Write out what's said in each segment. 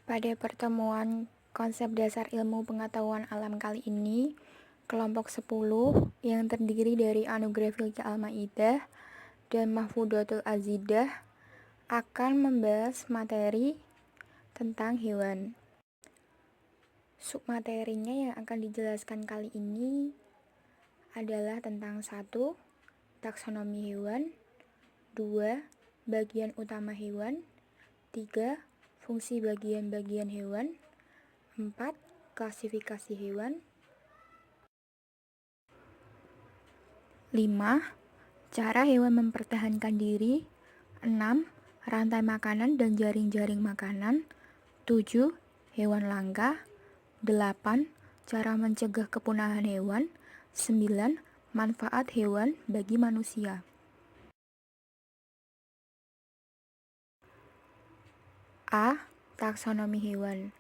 Pada pertemuan konsep dasar ilmu pengetahuan alam kali ini, kelompok 10 yang terdiri dari Anugerah Filki Al-Maidah dan Mahfudatul Azidah akan membahas materi tentang hewan. Submaterinya yang akan dijelaskan kali ini adalah tentang 1. Taksonomi hewan, 2. Bagian utama hewan, 3. Fungsi bagian-bagian hewan, 4. Klasifikasi hewan, 5. Cara hewan mempertahankan diri, 6. Rantai makanan dan jaring-jaring makanan, 7. Hewan langka, 8. Cara mencegah kepunahan hewan, 9. Manfaat hewan bagi manusia. A. Taksonomi hewan.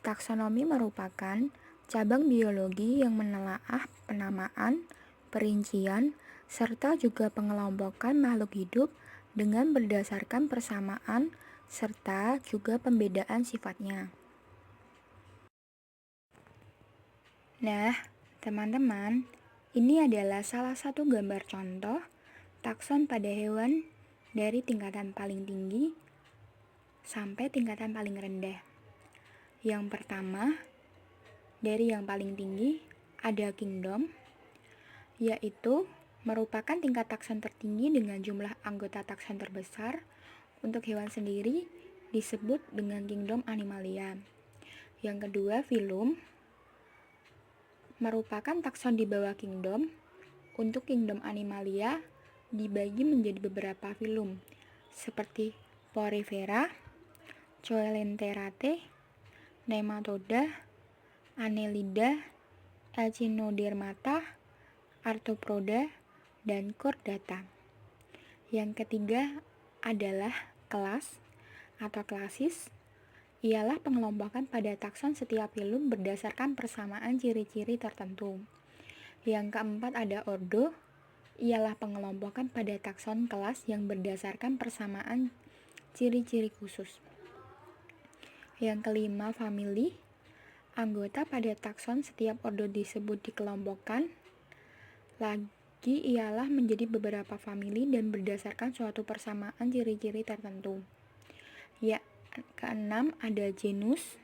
Taksonomi merupakan cabang biologi yang menelaah penamaan, perincian, serta juga pengelompokan makhluk hidup dengan berdasarkan persamaan serta juga pembedaan sifatnya. Nah, teman-teman, ini adalah salah satu gambar contoh takson pada hewan dari tingkatan paling tinggi sampai tingkatan paling rendah. Yang pertama, dari yang paling tinggi ada kingdom, yaitu merupakan tingkat takson tertinggi dengan jumlah anggota takson terbesar. Untuk hewan sendiri disebut dengan kingdom Animalia. Yang kedua, filum, merupakan takson di bawah kingdom. Untuk kingdom Animalia dibagi menjadi beberapa filum seperti Porifera, Coelenterate, Nematoda, Annelida, Echinodermata, Arthropoda, dan Chordata. Yang ketiga adalah kelas atau klasis, ialah pengelompokan pada takson setiap filum berdasarkan persamaan ciri-ciri tertentu. Yang keempat ada ordo, ialah pengelompokan pada takson kelas yang berdasarkan persamaan ciri-ciri khusus. Yang kelima famili, anggota pada takson setiap ordo disebut dikelompokkan lagi ialah menjadi beberapa famili dan berdasarkan suatu persamaan ciri-ciri tertentu. Ya, keenam ada genus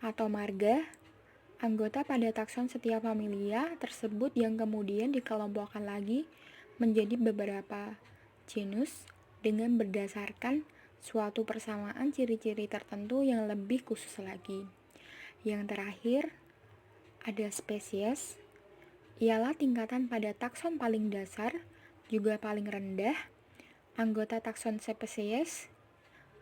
atau marga, anggota pada takson setiap familia tersebut yang kemudian dikelompokkan lagi menjadi beberapa genus dengan berdasarkan suatu persamaan ciri-ciri tertentu yang lebih khusus lagi. Yang terakhir ada spesies, ialah tingkatan pada takson paling dasar juga paling rendah. Anggota takson spesies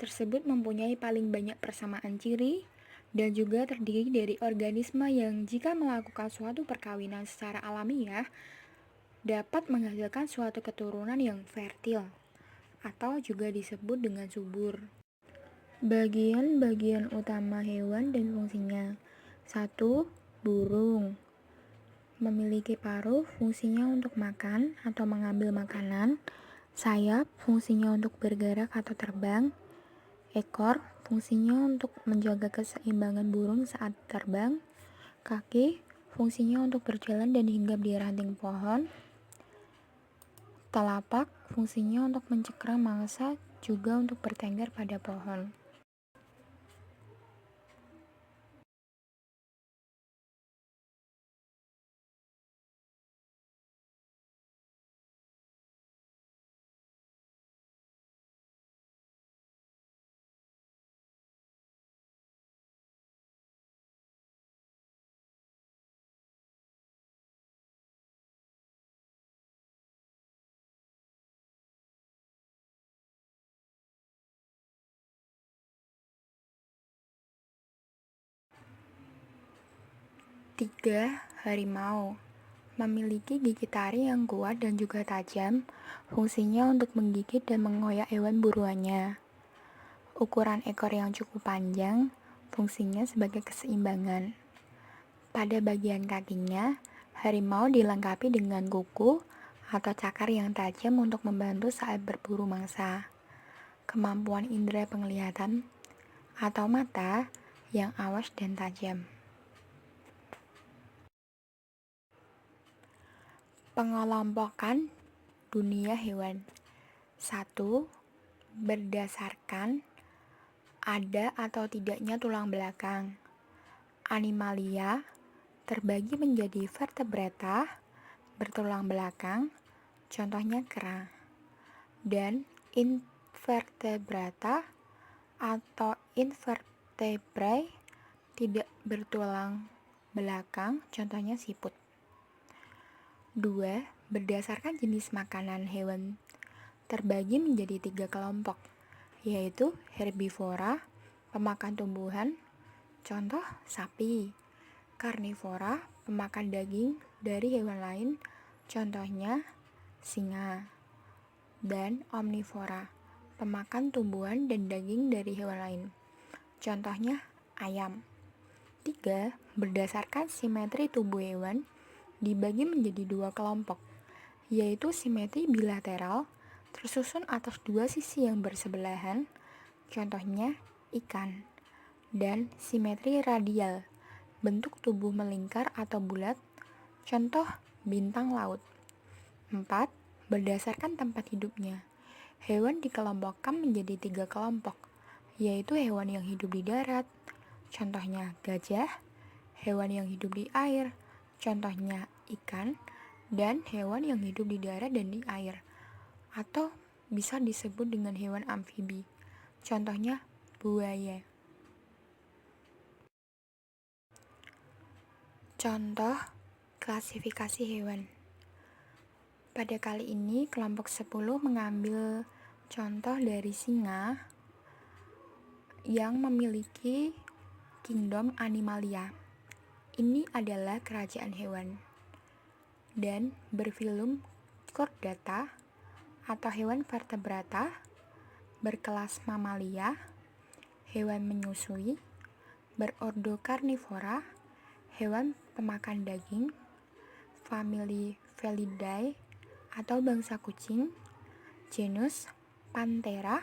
tersebut mempunyai paling banyak persamaan ciri dan juga terdiri dari organisme yang jika melakukan suatu perkawinan secara alamiah dapat menghasilkan suatu keturunan yang fertil atau juga disebut dengan subur. Bagian-bagian utama hewan dan fungsinya. 1. Burung. Memiliki paruh, fungsinya untuk makan atau mengambil makanan. Sayap, fungsinya untuk bergerak atau terbang. Ekor, fungsinya untuk menjaga keseimbangan burung saat terbang. Kaki, fungsinya untuk berjalan dan hinggap di ranting pohon. Telapak, fungsinya untuk mencengkram mangsa, juga untuk bertengger pada pohon. Tiga, harimau. Memiliki gigi taring yang kuat dan juga tajam, fungsinya untuk menggigit dan mengoyak hewan buruannya. Ukuran ekor yang cukup panjang, fungsinya sebagai keseimbangan. Pada bagian kakinya, harimau dilengkapi dengan kuku atau cakar yang tajam untuk membantu saat berburu mangsa. Kemampuan indera penglihatan, atau mata yang awas dan tajam. Pengelompokan dunia hewan. 1. Berdasarkan ada atau tidaknya tulang belakang. Animalia terbagi menjadi vertebrata bertulang belakang, contohnya kera, dan invertebrata atau invertebrate tidak bertulang belakang, contohnya siput. 2. Berdasarkan jenis makanan hewan terbagi menjadi 3 kelompok, yaitu herbivora, pemakan tumbuhan, contoh sapi, karnivora, pemakan daging dari hewan lain, contohnya singa, dan omnivora, pemakan tumbuhan dan daging dari hewan lain, contohnya ayam. 3. Berdasarkan simetri tubuh hewan dibagi menjadi 2 kelompok, yaitu simetri bilateral, tersusun atas 2 sisi yang bersebelahan, contohnya ikan, dan simetri radial, bentuk tubuh melingkar atau bulat, contoh bintang laut. 4. Berdasarkan tempat hidupnya, hewan dikelompokkan menjadi 3 kelompok, yaitu hewan yang hidup di darat, contohnya gajah, hewan yang hidup di air, contohnya ikan, dan hewan yang hidup di darat dan di air, atau bisa disebut dengan hewan amfibi, contohnya buaya. Contoh klasifikasi hewan. Pada kali ini kelompok 10 mengambil contoh dari singa yang memiliki kingdom Animalia. Ini adalah kerajaan hewan. Dan berfilum Chordata atau hewan vertebrata, berkelas Mamalia, hewan menyusui, berordo Carnivora, hewan pemakan daging, famili Felidae atau bangsa kucing, genus Panthera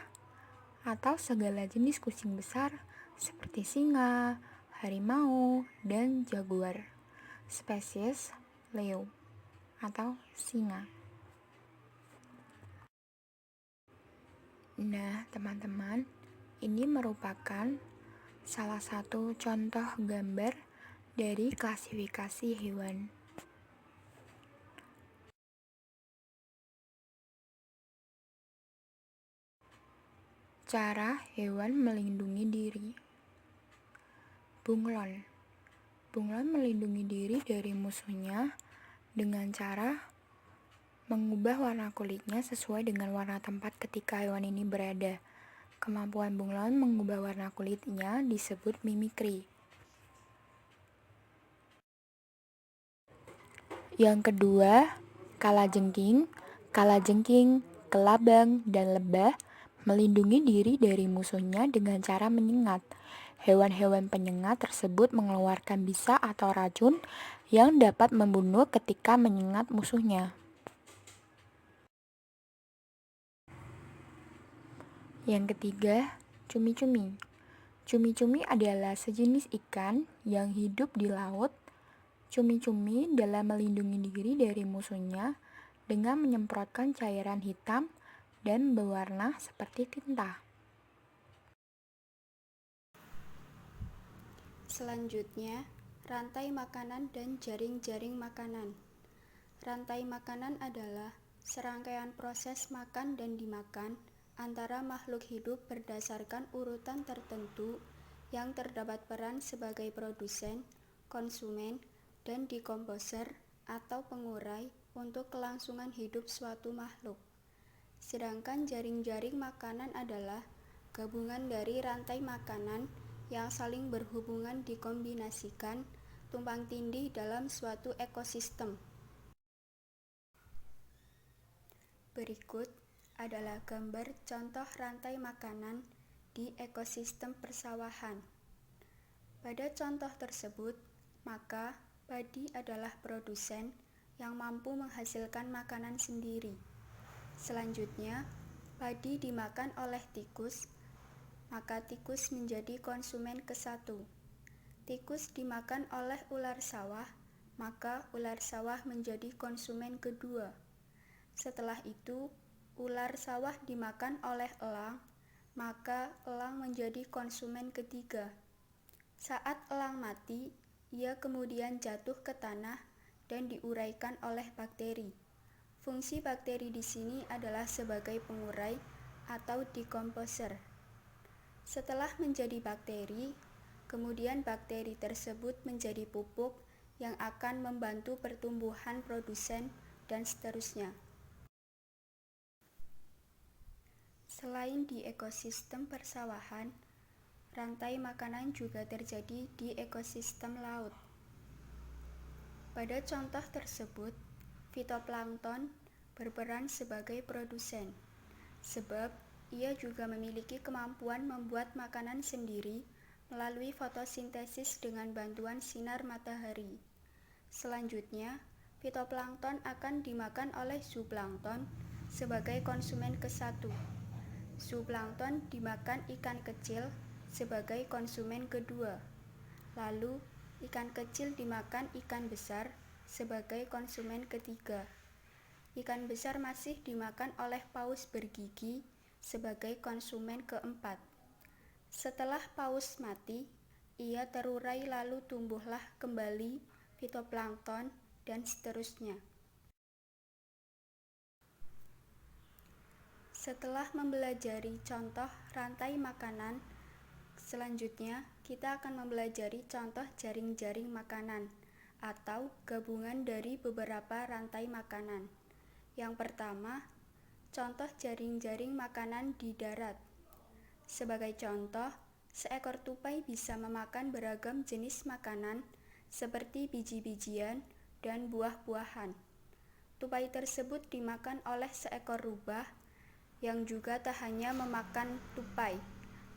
atau segala jenis kucing besar seperti singa, harimau, dan jaguar, spesies Leo atau singa. Nah, teman-teman, ini merupakan salah satu contoh gambar dari klasifikasi hewan. Cara hewan melindungi diri. Bunglon. Bunglon melindungi diri dari musuhnya dengan cara mengubah warna kulitnya sesuai dengan warna tempat ketika hewan ini berada. Kemampuan bunglon mengubah warna kulitnya disebut mimikri. Yang kedua, kalajengking, kelabang, dan lebah melindungi diri dari musuhnya dengan cara menyengat. Hewan-hewan penyengat tersebut mengeluarkan bisa atau racun yang dapat membunuh ketika menyengat musuhnya. Yang ketiga, cumi-cumi. Cumi-cumi adalah sejenis ikan yang hidup di laut. Cumi-cumi dalam melindungi diri dari musuhnya dengan menyemprotkan cairan hitam dan berwarna seperti tinta. Selanjutnya, rantai makanan dan jaring-jaring makanan. Rantai makanan adalah serangkaian proses makan dan dimakan antara makhluk hidup berdasarkan urutan tertentu yang terdapat peran sebagai produsen, konsumen, dan dekomposer atau pengurai untuk kelangsungan hidup suatu makhluk. Sedangkan jaring-jaring makanan adalah gabungan dari rantai makanan yang saling berhubungan dikombinasikan tumpang tindih dalam suatu ekosistem. Berikut adalah gambar contoh rantai makanan di ekosistem persawahan. Pada contoh tersebut, maka padi adalah produsen yang mampu menghasilkan makanan sendiri. Selanjutnya, padi dimakan oleh tikus maka tikus menjadi konsumen ke-1. Tikus dimakan oleh ular sawah, maka ular sawah menjadi konsumen ke-2. Setelah itu, ular sawah dimakan oleh elang, maka elang menjadi konsumen ke-3. Saat elang mati, ia kemudian jatuh ke tanah dan diuraikan oleh bakteri. Fungsi bakteri di sini adalah sebagai pengurai atau decomposer. Setelah menjadi bakteri, kemudian bakteri tersebut menjadi pupuk yang akan membantu pertumbuhan produsen dan seterusnya. Selain di ekosistem persawahan, rantai makanan juga terjadi di ekosistem laut. Pada contoh tersebut, fitoplankton berperan sebagai produsen, sebab ia juga memiliki kemampuan membuat makanan sendiri melalui fotosintesis dengan bantuan sinar matahari. Selanjutnya, fitoplankton akan dimakan oleh zooplankton sebagai konsumen ke-1. Zooplankton dimakan ikan kecil sebagai konsumen ke-2. Lalu, ikan kecil dimakan ikan besar sebagai konsumen ke-3. Ikan besar masih dimakan oleh paus bergigi sebagai konsumen ke-4. Setelah paus mati, ia terurai lalu tumbuhlah kembali fitoplankton dan seterusnya. Setelah mempelajari contoh rantai makanan, selanjutnya kita akan mempelajari contoh jaring-jaring makanan atau gabungan dari beberapa rantai makanan. Yang pertama, contoh jaring-jaring makanan di darat. Sebagai contoh, seekor tupai bisa memakan beragam jenis makanan seperti biji-bijian dan buah-buahan. Tupai tersebut dimakan oleh seekor rubah yang juga tak hanya memakan tupai,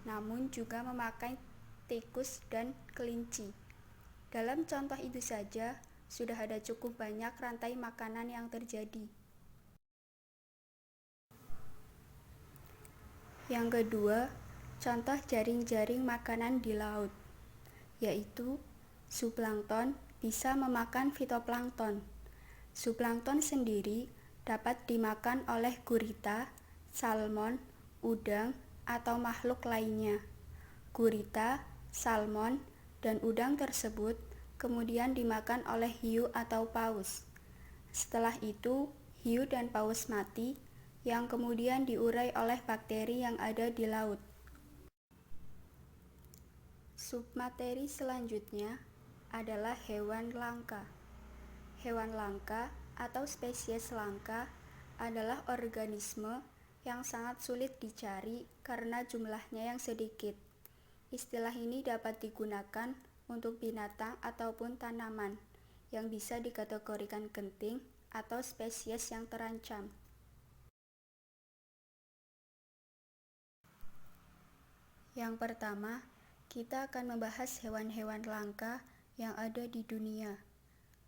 namun juga memakan tikus dan kelinci. Dalam contoh itu saja, sudah ada cukup banyak rantai makanan yang terjadi. Yang kedua, contoh jaring-jaring makanan di laut, yaitu zooplankton bisa memakan fitoplankton. Zooplankton sendiri dapat dimakan oleh gurita, salmon, udang, atau makhluk lainnya. Gurita, salmon, dan udang tersebut kemudian dimakan oleh hiu atau paus. Setelah itu, hiu dan paus mati, yang kemudian diurai oleh bakteri yang ada di laut. Submateri selanjutnya adalah hewan langka. Hewan langka atau spesies langka adalah organisme yang sangat sulit dicari karena jumlahnya yang sedikit. Istilah ini dapat digunakan untuk binatang ataupun tanaman yang bisa dikategorikan genting atau spesies yang terancam. Yang pertama, kita akan membahas hewan-hewan langka yang ada di dunia.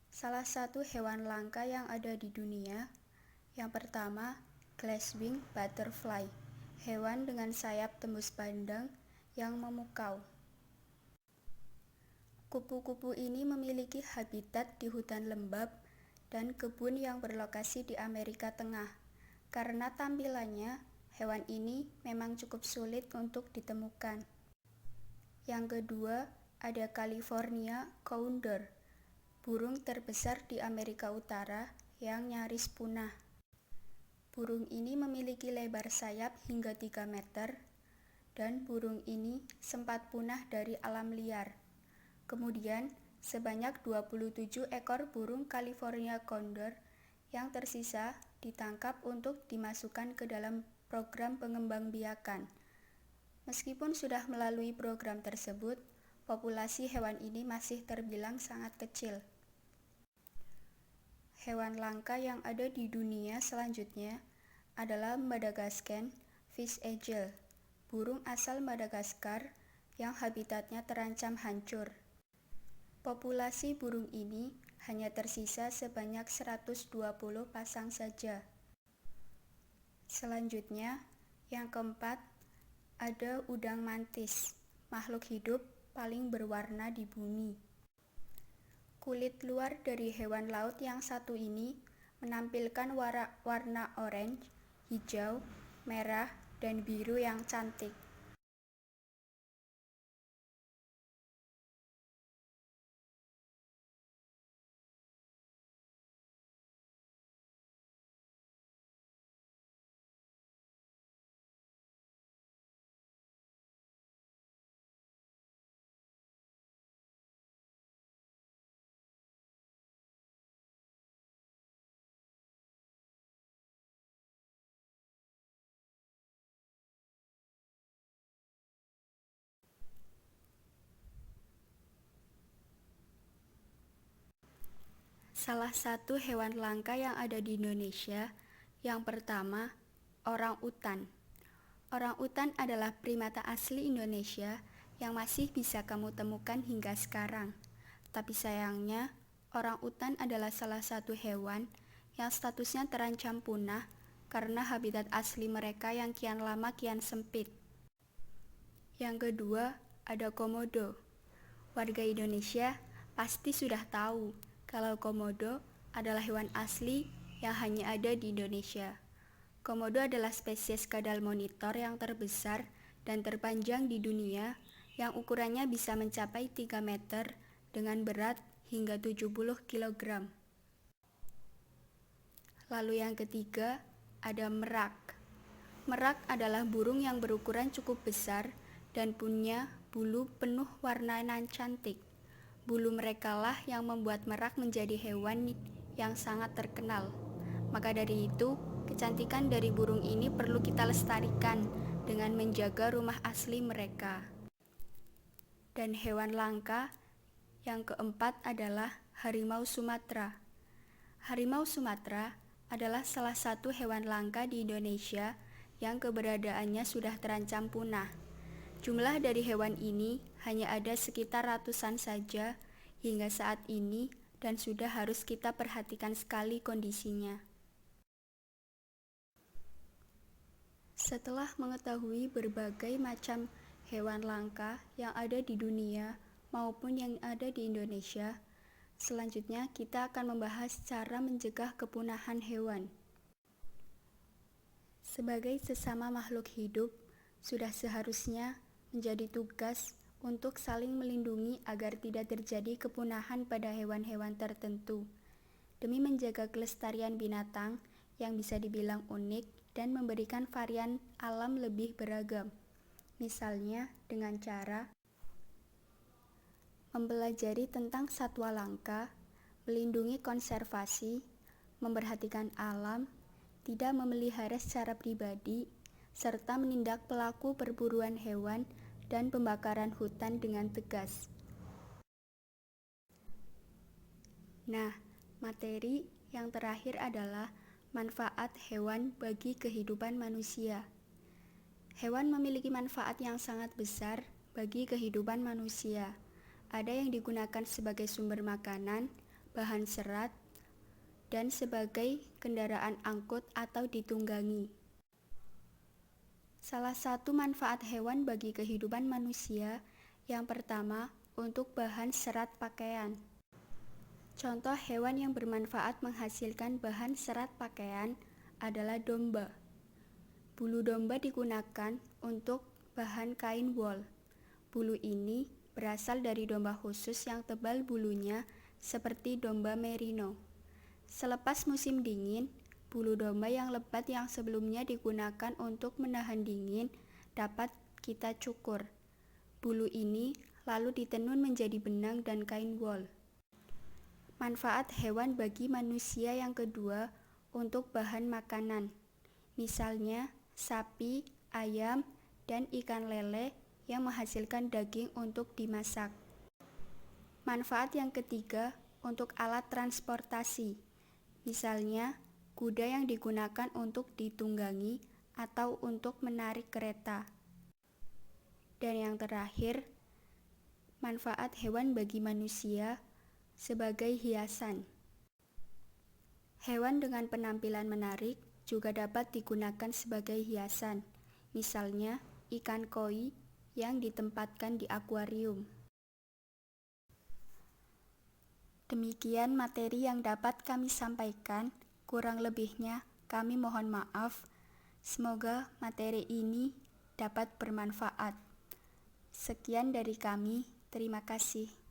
Salah satu hewan langka yang ada di dunia, yang pertama, glasswing butterfly, hewan dengan sayap tembus pandang yang memukau. Kupu-kupu ini memiliki habitat di hutan lembab dan kebun yang berlokasi di Amerika Tengah. Karena tampilannya, hewan ini memang cukup sulit untuk ditemukan. Yang kedua, ada California condor, burung terbesar di Amerika Utara yang nyaris punah. Burung ini memiliki lebar sayap hingga 3 meter, dan burung ini sempat punah dari alam liar. Kemudian, sebanyak 27 ekor burung California condor yang tersisa ditangkap untuk dimasukkan ke dalam program pengembangbiakan. Meskipun sudah melalui program tersebut, populasi hewan ini masih terbilang sangat kecil. Hewan langka yang ada di dunia selanjutnya adalah Madagascan fish eagle, burung asal Madagaskar yang habitatnya terancam hancur. Populasi burung ini hanya tersisa sebanyak 120 pasang saja. Selanjutnya, yang keempat Ada udang mantis, makhluk hidup paling berwarna di bumi. Kulit luar dari hewan laut yang satu ini menampilkan warna oranye, hijau, merah, dan biru yang cantik. Salah satu hewan langka yang ada di Indonesia, yang pertama, orang-utan. Orang-utan adalah primata asli Indonesia yang masih bisa kamu temukan hingga sekarang. Tapi sayangnya, orang-utan adalah salah satu hewan yang statusnya terancam punah karena habitat asli mereka yang kian lama kian sempit. Yang kedua, ada komodo. Warga Indonesia pasti sudah tahu kalau komodo adalah hewan asli yang hanya ada di Indonesia. Komodo adalah spesies kadal monitor yang terbesar dan terpanjang di dunia yang ukurannya bisa mencapai 3 meter dengan berat hingga 70 kg. Lalu yang ketiga, ada merak. Merak adalah burung yang berukuran cukup besar dan punya bulu penuh warna nan cantik. Bulu merekalah yang membuat merak menjadi hewan yang sangat terkenal. Maka dari itu, kecantikan dari burung ini perlu kita lestarikan dengan menjaga rumah asli mereka. Dan hewan langka yang keempat adalah harimau Sumatera. Harimau Sumatera adalah salah satu hewan langka di Indonesia yang keberadaannya sudah terancam punah. Jumlah dari hewan ini hanya ada sekitar ratusan saja hingga saat ini dan sudah harus kita perhatikan sekali kondisinya. Setelah mengetahui berbagai macam hewan langka yang ada di dunia maupun yang ada di Indonesia, selanjutnya kita akan membahas cara mencegah kepunahan hewan. Sebagai sesama makhluk hidup, sudah seharusnya menjadi tugas untuk saling melindungi agar tidak terjadi kepunahan pada hewan-hewan tertentu, demi menjaga kelestarian binatang yang bisa dibilang unik dan memberikan varian alam lebih beragam. Misalnya dengan cara mempelajari tentang satwa langka, melindungi konservasi, memperhatikan alam, tidak memelihara secara pribadi, serta menindak pelaku perburuan hewan dan pembakaran hutan dengan tegas. Nah, materi yang terakhir adalah manfaat hewan bagi kehidupan manusia. Hewan memiliki manfaat yang sangat besar bagi kehidupan manusia. Ada yang digunakan sebagai sumber makanan, bahan serat, dan sebagai kendaraan angkut atau ditunggangi. Salah satu manfaat hewan bagi kehidupan manusia yang pertama untuk bahan serat pakaian. Contoh hewan yang bermanfaat menghasilkan bahan serat pakaian adalah domba. Bulu domba digunakan untuk bahan kain wol. Bulu ini berasal dari domba khusus yang tebal bulunya seperti domba merino. Selepas musim dingin, bulu domba yang lebat yang sebelumnya digunakan untuk menahan dingin dapat kita cukur. Bulu ini lalu ditenun menjadi benang dan kain wol. Manfaat hewan bagi manusia yang kedua untuk bahan makanan. Misalnya sapi, ayam, dan ikan lele yang menghasilkan daging untuk dimasak. Manfaat yang ketiga untuk alat transportasi. Misalnya kuda yang digunakan untuk ditunggangi atau untuk menarik kereta. Dan yang terakhir, manfaat hewan bagi manusia sebagai hiasan. Hewan dengan penampilan menarik juga dapat digunakan sebagai hiasan. Misalnya ikan koi yang ditempatkan di akuarium. Demikian materi yang dapat kami sampaikan, kurang lebihnya kami mohon maaf. Semoga materi ini dapat bermanfaat. Sekian dari kami, terima kasih.